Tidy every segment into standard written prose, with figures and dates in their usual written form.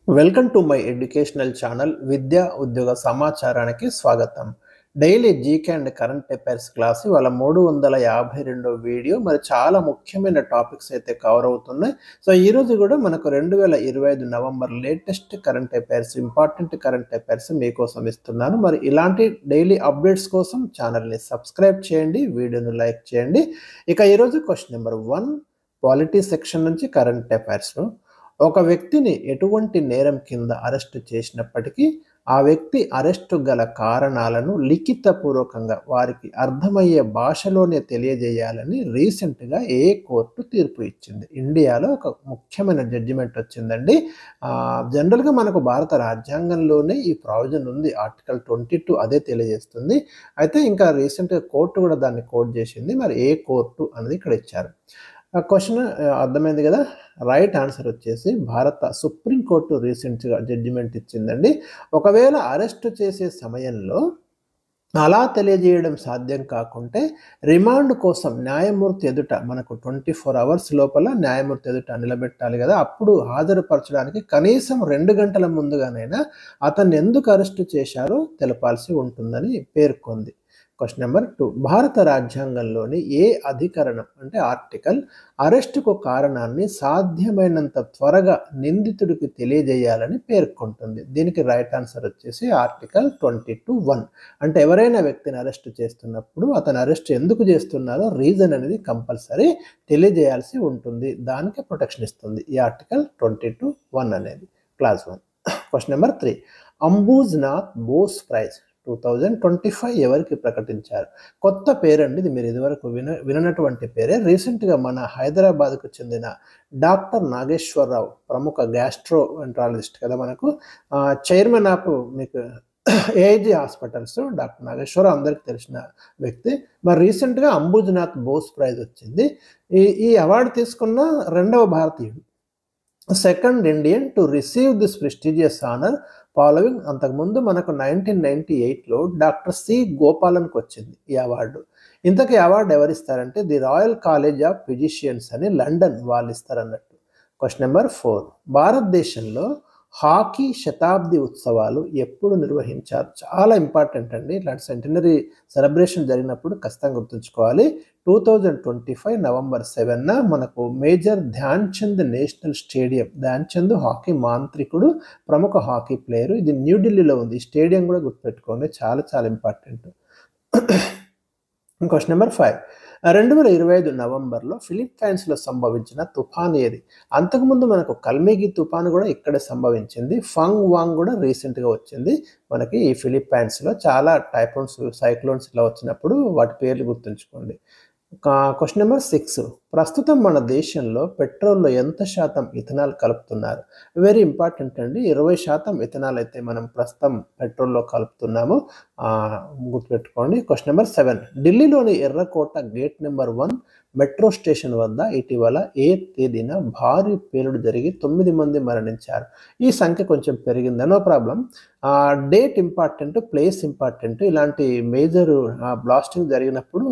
Welcome to my educational channel విద్యా ఉద్యోగ సమాచారానికి స్వాగతం. Daily GK and current affairs class ఇవాళ 352 వీడియో. మరి చాలా ముఖ్యమైన టాపిక్స్ అయితే కవర్ అవుతున్నాయి. సో ఈరోజు కూడా మనకు 2025 November latest current affairs, important current affairs మీకోసం ఇస్తున్నాను. మరి ఇలాంటి డైలీ అప్డేట్స్ కోసం ఛానల్ని సబ్స్క్రైబ్ చేయండి, వీడియోను లైక్ చేయండి. ఇక ఈరోజు క్వశ్చన్ నెంబర్ 1 పాలిటీ సెక్షన్ నుంచి కరెంట్ అఫైర్స్లో, ఒక వ్యక్తిని ఎటువంటి నేరం కింద అరెస్టు చేసినప్పటికీ ఆ వ్యక్తి అరెస్టు గల కారణాలను లిఖితపూర్వకంగా వారికి అర్థమయ్యే భాషలోనే తెలియజేయాలని రీసెంట్గా ఏ కోర్టు తీర్పు ఇచ్చింది? ఇండియాలో ఒక ముఖ్యమైన జడ్జిమెంట్ వచ్చిందండి. జనరల్గా మనకు భారత రాజ్యాంగంలోనే ఈ ప్రావిజన్ ఉంది, ఆర్టికల్ 22 అదే తెలియజేస్తుంది. అయితే ఇంకా రీసెంట్గా కోర్టు కూడా దాన్ని కోట్ చేసింది. మరి ఏ కోర్టు అనేది ఇక్కడ ఇచ్చారు. క్వశ్చన్ అర్థమైంది కదా. రైట్ ఆన్సర్ వచ్చేసి భారత సుప్రీంకోర్టు రీసెంట్గా జడ్జిమెంట్ ఇచ్చిందండి. ఒకవేళ అరెస్టు చేసే సమయంలో అలా తెలియజేయడం సాధ్యం కాకుంటే రిమాండ్ కోసం న్యాయమూర్తి ఎదుట మనకు 24 అవర్స్ లోపల న్యాయమూర్తి ఎదుట నిలబెట్టాలి కదా. అప్పుడు హాజరుపరచడానికి కనీసం 2 గంటల ముందుగానైనా అతన్ని ఎందుకు అరెస్టు చేశారో తెలపాల్సి ఉంటుందని పేర్కొంది. క్వశ్చన్ నెంబర్ 2, భారత రాజ్యాంగంలోని ఏ అధికరణం అంటే ఆర్టికల్ అరెస్టుకు కారణాన్ని సాధ్యమైనంత త్వరగా నిందితుడికి తెలియజేయాలని పేర్కొంటుంది? దీనికి రైట్ ఆన్సర్ వచ్చేసి ఆర్టికల్ 22(1). అంటే ఎవరైనా వ్యక్తిని అరెస్ట్ చేస్తున్నప్పుడు అతను అరెస్ట్ ఎందుకు చేస్తున్నారో రీజన్ అనేది కంపల్సరీ తెలియజేయాల్సి ఉంటుంది. దానికి ప్రొటెక్షన్ ఇస్తుంది ఈ ఆర్టికల్ 22(1) అనేది. Class 1. Question number 3, Ambujnath Bose prize 2025 ఎవరికి ప్రకటించారు? కొత్త పేరండి ఇది, మీరు ఇదివరకు విననటువంటి పేరే. రీసెంట్గా మన హైదరాబాద్కు చెందిన డాక్టర్ నాగేశ్వరరావు, ప్రముఖ గ్యాస్ట్రోఎంట్రాలజిస్ట్ కదా, మనకు చైర్మన్ ఆఫ్ మీకు ఏఐజీ హాస్పిటల్స్ డాక్టర్ నాగేశ్వరరావు అందరికి తెలిసిన వ్యక్తి. మరి రీసెంట్గా అంబుజ్నాథ్ బోస్ ప్రైజ్ వచ్చింది. ఈ అవార్డు తీసుకున్న 2వ భారతీయుడు, second Indian to receive this prestigious honour following. అంతకుముందు మనకు 1998లో డాక్టర్ సి గోపాలన్కి వచ్చింది ఈ అవార్డు. ఇంతకీ అవార్డు ఎవరిస్తారంటే the royal college of physicians అని లండన్ వాళ్ళు ఇస్తారన్నట్టు. క్వశ్చన్ నెంబర్ 4, భారతదేశంలో హాకీ శతాబ్ది ఉత్సవాలు ఎప్పుడు నిర్వహించారు? చాలా ఇంపార్టెంట్ అండి. ఇలాంటి సెంటనరీ సెలబ్రేషన్ జరిగినప్పుడు ఖచ్చితంగా గుర్తుంచుకోవాలి. 2025 నవంబర్ 7న మనకు major Dhyan Chand national stadium, Dhyan Chand hockey మాంత్రికుడు, ప్రముఖ హాకీ ప్లేయరు. ఇది న్యూఢిల్లీలో ఉంది. ఈ స్టేడియం కూడా గుర్తుపెట్టుకోండి, చాలా చాలా ఇంపార్టెంట్. క్వశ్చన్ నెంబర్ 5, 2025 నవంబర్లో ఫిలిప్పైన్స్లో సంభవించిన తుఫాన్ ఏది? అంతకుముందు మనకు కల్మేగి తుఫాను కూడా ఇక్కడే సంభవించింది. ఫంగ్ వాంగ్ కూడా రీసెంట్గా వచ్చింది మనకి ఈ ఫిలిప్పైన్స్లో. చాలా టైఫోన్స్, సైక్లోన్స్ ఇలా వచ్చినప్పుడు వాటి పేర్లు గుర్తుంచుకోండి. క్వశ్చన్ నెంబర్ 6, ప్రస్తుతం మన దేశంలో పెట్రోల్లో ఎంత శాతం ఇథనాల్ కలుపుతున్నారు? వెరీ ఇంపార్టెంట్ అండి. 20% ఇథనాల్ అయితే మనం ప్రస్తుతం పెట్రోల్లో కలుపుతున్నాము, గుర్తుపెట్టుకోండి. క్వశ్చన్ నెంబర్ 7, ఢిల్లీలోని ఎర్రకోట గేట్ నెంబర్ 1 మెట్రో స్టేషన్ వద్ద ఇటీవల ఏ తేదీన భారీ పేలుడు జరిగి 9 మంది మరణించారు? ఈ సంఖ్య కొంచెం పెరిగింది, no problem. Date important, place important. ఇలాంటి మేజర్ బ్లాస్టింగ్ జరిగినప్పుడు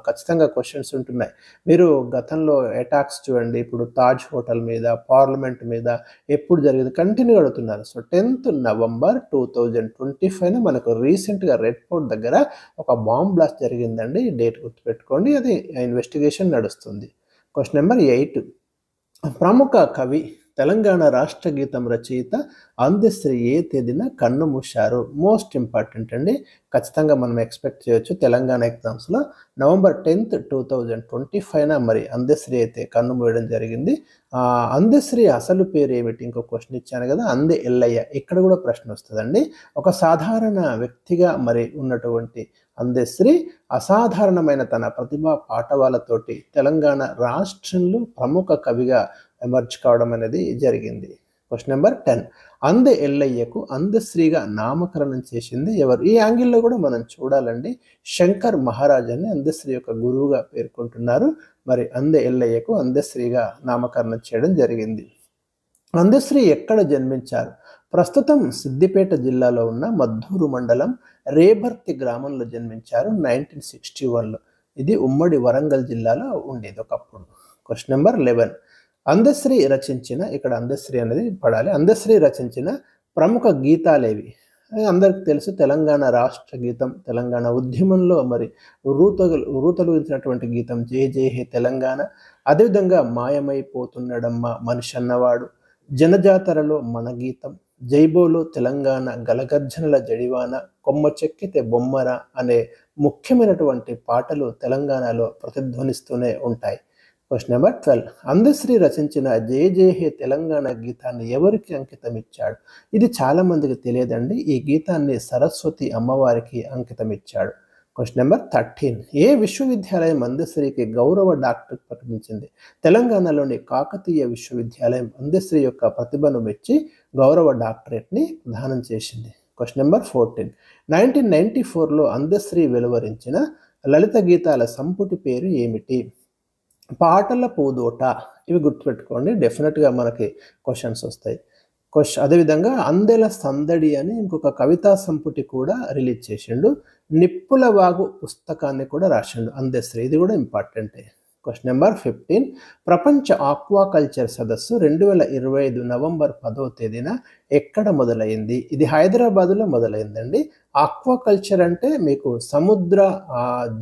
ఖచ్చితంగా క్వశ్చన్స్ ఉంటున్నాయి. మీరు గతంలో అటాక్స్ చూడండి, ఇప్పుడు తాజ్ హోటల్ మీద, పార్లమెంట్ మీద ఎప్పుడు జరిగింది కంటిన్యూ అడుగుతున్నారు. సో 10th నవంబర్ 2025 మనకు రీసెంట్గా రెడ్ ఫోర్ట్ దగ్గర ఒక బాంబ్ బ్లాస్ట్ జరిగిందండి. డేట్ గుర్తుపెట్టుకోండి, అది ఇన్వెస్టిగేషన్ నడుస్తుంది. క్వశ్చన్ నెంబర్ 8, ప్రముఖ కవి, తెలంగాణ రాష్ట్ర గీతం రచయిత అందశ్రీ ఏ తేదీన కన్నుమూశారు? మోస్ట్ ఇంపార్టెంట్ అండి, ఖచ్చితంగా మనం ఎక్స్పెక్ట్ చేయొచ్చు తెలంగాణ ఎగ్జామ్స్లో. నవంబర్ 10th 2025 మరి అందశ్రీ అయితే కన్నుమూయడం జరిగింది. అందశ్రీ అసలు పేరు ఏమిటి? ఇంకో క్వశ్చన్ ఇచ్చాను కదా, అందే ఎల్లయ్య. ఇక్కడ కూడా ప్రశ్న వస్తుందండి. ఒక సాధారణ వ్యక్తిగా మరి ఉన్నటువంటి అందశ్రీ అసాధారణమైన తన ప్రతిభా పాటవాలతోటి తెలంగాణ రాష్ట్రంలో ప్రముఖ కవిగా ఎమర్జ్ కావడం అనేది జరిగింది. క్వశ్చన్ నెంబర్ 10, అందే ఎల్లయ్యకు అందశ్రీగా నామకరణం చేసింది ఎవరు? ఈ యాంగిల్లో కూడా మనం చూడాలండి. శంకర్ మహారాజ్ అని అందశ్రీ యొక్క గురువుగా పేర్కొంటున్నారు. మరి అందే ఎల్లయ్యకు అందశ్రీగా నామకరణం చేయడం జరిగింది. అందశ్రీ ఎక్కడ జన్మించారు? ప్రస్తుతం సిద్దిపేట జిల్లాలో ఉన్న మద్దూరు మండలం రేబర్తి గ్రామంలో జన్మించారు 1961లో. ఇది ఉమ్మడి వరంగల్ జిల్లాలో ఉండేది ఒకప్పుడు. క్వశ్చన్ నెంబర్ 11, అందశ్రీ రచించిన, ఇక్కడ అందశ్రీ అనేది పడాలి, అందశ్రీ రచించిన ప్రముఖ గీతాలేవి? అందరికి తెలుసు తెలంగాణ రాష్ట్ర గీతం, తెలంగాణ ఉద్యమంలో మరి ఊతలుగినటువంటి గీతం జై జై హే తెలంగాణ. అదేవిధంగా మాయమైపోతున్నడమ్మ మనిషి అన్నవాడు, జనజాతరలో మన గీతం, జైబోలో తెలంగాణ, గలగర్జనల జడివాన, కొమ్మ చెక్కితే బొమ్మర అనే ముఖ్యమైనటువంటి పాటలు తెలంగాణలో ప్రతిధ్వనిస్తూనే ఉంటాయి. Question number 12. అందశ్రీ రచించిన జై జై హే తెలంగాణ గీతాన్ని ఎవరికి అంకితం ఇచ్చాడు? ఇది చాలా మందికి తెలియదండి. ఈ గీతాన్ని సరస్వతి అమ్మవారికి అంకితం ఇచ్చాడు. Question number 13. ఏ విశ్వవిద్యాలయం అందశ్రీకి గౌరవ డాక్టరేట్ ప్రకటించింది? తెలంగాణలోని కాకతీయ విశ్వవిద్యాలయం అందశ్రీ యొక్క ప్రతిభను మెచ్చి గౌరవ డాక్టరేట్ని ప్రదానం చేసింది. Question number 14. 1994లో అందశ్రీ వెలువరించిన లలిత గీతాల సంపుటి పేరు ఏమిటి? పాటల పూదోట. ఇవి గుర్తుపెట్టుకోండి, డెఫినెట్గా మనకి క్వశ్చన్స్ వస్తాయి. అదేవిధంగా అందెల సందడి అని ఇంకొక కవితా సంపుటి కూడా రిలీజ్ చేసిండు. నిప్పుల వాగు పుస్తకాన్ని కూడా రాసిండు అందశ్రీ, ఇది కూడా ఇంపార్టెంటే. Question number 15. ప్రపంచ ఆక్వాకల్చర్ సదస్సు 2025 నవంబర్ 10వ తేదీన ఎక్కడ మొదలైంది? ఇది హైదరాబాద్లో మొదలైందండి. ఆక్వాకల్చర్ అంటే మీకు సముద్ర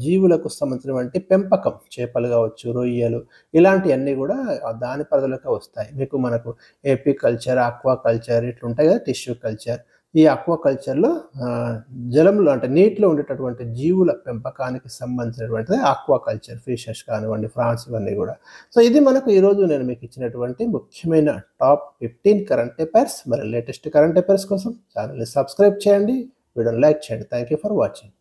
జీవులకు సంబంధించినటువంటి పెంపకం, చేపలు కావచ్చు, రొయ్యలు, ఇలాంటివన్నీ కూడా దాని పరిధిలోకి వస్తాయి. మనకు ఏపీ కల్చర్, ఆక్వాకల్చర్ ఇట్లా ఉంటాయి కదా, టిష్యూ కల్చర్. ఈ ఆక్వాకల్చర్లో జలంలో అంటే నీటిలో ఉండేటటువంటి జీవుల పెంపకానికి సంబంధించినటువంటిది ఆక్వాకల్చర్, ఫిషెస్ కానివ్వండి, ఫ్రాన్స్, ఇవన్నీ కూడా. సో ఇది మనకు ఈరోజు నేను మీకు ఇచ్చినటువంటి ముఖ్యమైన టాప్ 15 కరెంట్ అఫైర్స్. మరి లేటెస్ట్ కరెంట్ అఫైర్స్ కోసం ఛానల్ని సబ్స్క్రైబ్ చేయండి, వీడియోని లైక్ చేయండి. Thank you for watching.